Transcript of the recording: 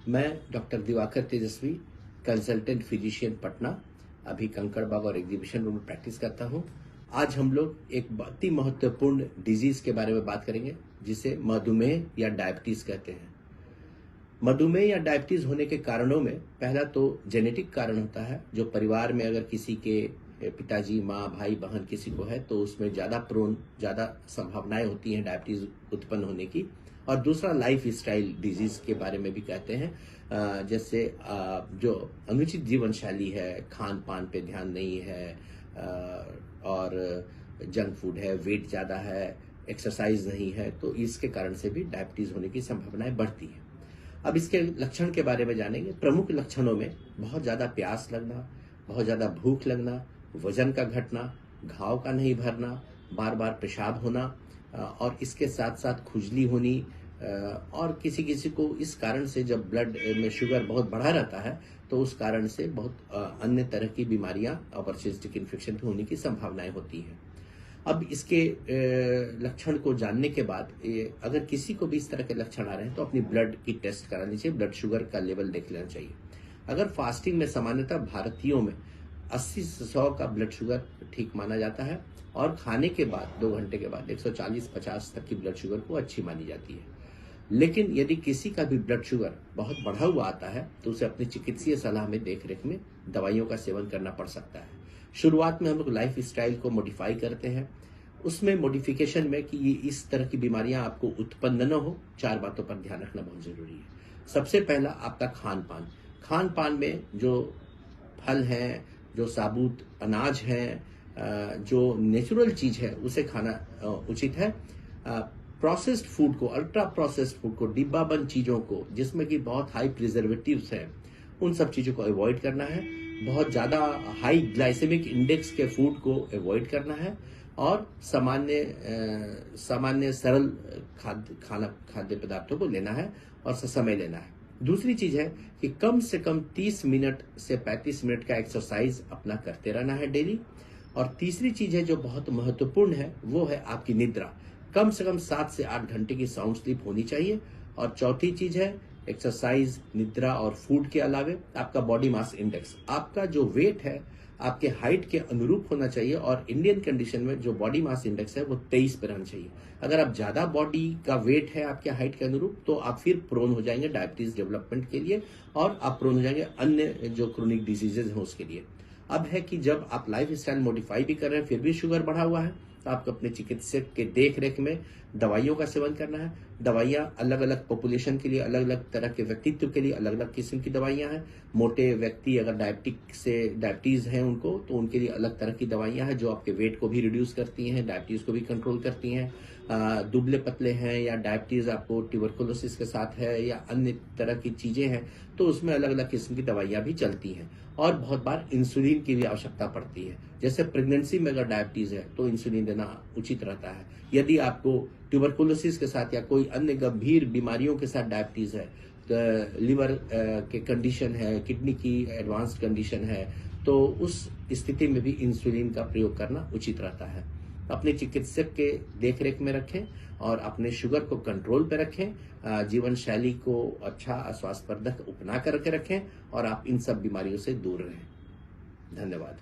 मैं डॉक्टर दिवाकर तेजस्वी, consultant physician Patna, अभी कंकड़बाग और एग्जीबिशन रूम में प्रैक्टिस करता हूं। आज हम लोग एक बहुत ही महत्वपूर्ण डिजीज के बारे में बात करेंगे, जिसे मधुमेह या डायबिटीज कहते हैं। मधुमेह या डायबिटीज होने के कारणों में पहला तो जेनेटिक कारण होता है, जो परिवार में अगर किसी के पिताजी, माँ, भाई, बहन किसी को है तो उसमें ज्यादा संभावनाएं होती हैं डायबिटीज उत्पन्न होने की। और दूसरा लाइफ स्टाइल डिजीज के बारे में भी कहते हैं, जैसे जो अनुचित जीवन शैली है, खान पान पे ध्यान नहीं है, और जंक फूड है, वेट ज्यादा है, एक्सरसाइज नहीं है, तो इसके कारण से भी डायबिटीज होने की संभावनाएं बढ़ती हैं। अब इसके लक्षण के बारे में जानेंगे। प्रमुख लक्षणों में बहुत ज्यादा प्यास लगना, बहुत ज्यादा भूख लगना, वजन का घटना, घाव का नहीं भरना, बार बार पेशाब होना, और इसके साथ साथ खुजली होनी, और किसी किसी को इस कारण से जब ब्लड में शुगर बहुत बढ़ा रहता है तो उस कारण से बहुत अन्य तरह की बीमारियां, अपरसिस्टिक इन्फेक्शन होने की संभावनाएं होती हैं। अब इसके लक्षण को जानने के बाद अगर किसी को भी इस तरह के लक्षण आ रहे हैं तो अपनी ब्लड की टेस्ट करानी चाहिए, ब्लड शुगर का लेवल देख लेना चाहिए। अगर फास्टिंग में सामान्यतः भारतीयों में 80 से 100 का ब्लड शुगर ठीक माना जाता है, और खाने के बाद 2 घंटे के बाद 140-50 तक की ब्लड शुगर को अच्छी मानी जाती है। लेकिन यदि किसी का भी ब्लड शुगर बहुत बढ़ा हुआ आता है तो उसे अपनी चिकित्सीय सलाह में देखरेख में दवाइयों का सेवन करना पड़ सकता है। शुरुआत में हम लोग लाइफ स्टाइल को मॉडिफाई करते हैं। उसमें मॉडिफिकेशन में कि ये इस तरह की बीमारियां आपको उत्पन्न न हो, 4 बातों पर ध्यान रखना बहुत जरूरी है। सबसे पहला आपका खान पान। खान पान में जो फल हैं, जो साबुत अनाज हैं, जो नेचुरल चीज है उसे खाना उचित है। प्रोसेस्ड फूड को, अल्ट्रा प्रोसेस्ड फूड को, डिब्बाबंद चीजों को जिसमें कि बहुत हाई प्रिजर्वेटिव्स हैं, उन सब चीजों को अवॉइड करना है। बहुत ज्यादा हाई ग्लाइसेमिक इंडेक्स के फूड को अवॉइड करना है, और सामान्य सरल खाद्य पदार्थों को लेना है और समय लेना है। दूसरी चीज है कि कम से कम 30 मिनट से 35 मिनट का एक्सरसाइज अपना करते रहना है डेली। और तीसरी चीज है जो बहुत महत्वपूर्ण है, वो है आपकी निद्रा। कम से कम 7 से 8 घंटे की साउंड स्लीप होनी चाहिए। और चौथी चीज है एक्सरसाइज, निद्रा और फूड के अलावे आपका बॉडी मास इंडेक्स। आपका जो वेट है आपके हाइट के अनुरूप होना चाहिए, और इंडियन कंडीशन में जो बॉडी मास इंडेक्स है वो 23 पे रहना चाहिए। अगर आप ज्यादा बॉडी का वेट है आपके हाइट के अनुरूप तो आप फिर प्रोन हो जाएंगे डायबिटीज डेवलपमेंट के लिए, और आप प्रोन हो जाएंगे अन्य जो क्रोनिक डिजीजेज हैं उसके लिए। अब है कि जब आप लाइफ स्टाइल मॉडिफाई भी कर रहे हैं फिर भी शुगर बढ़ा हुआ है तो आपको अपने चिकित्सक के देख रेख में दवाइयों का सेवन करना है। दवाइयां अलग अलग पॉपुलेशन के लिए, अलग अलग तरह के व्यक्तित्व के लिए अलग अलग किस्म की दवाइयां हैं। मोटे व्यक्ति अगर डायबिटीज है उनको, तो उनके लिए अलग तरह की दवाइयां हैं जो आपके वेट को भी रिड्यूस करती हैं, डायबिटीज को भी कंट्रोल करती हैं। दुबले पतले हैं या डायबिटीज आपको ट्यूबरकुलोसिस के साथ है या अन्य तरह की चीजें हैं, तो उसमें अलग अलग किस्म की दवाइयां भी चलती हैं। और बहुत बार इंसुलिन की भी आवश्यकता पड़ती है। जैसे प्रेगनेंसी में अगर डायबिटीज है तो इंसुलिन देना उचित रहता है। यदि आपको ट्यूबरकुलोसिस के साथ या कोई अन्य गंभीर बीमारियों के साथ डायबिटीज है, तो लिवर के कंडीशन है, किडनी की एडवांस्ड कंडीशन है, तो उस स्थिति में भी इंसुलिन का प्रयोग करना उचित रहता है। अपने चिकित्सक के देखरेख में रखें और अपने शुगर को कंट्रोल पे रखें। जीवन शैली को अच्छा स्वास्थ्यवर्धक अपना करके रखें और आप इन सब बीमारियों से दूर रहें। धन्यवाद।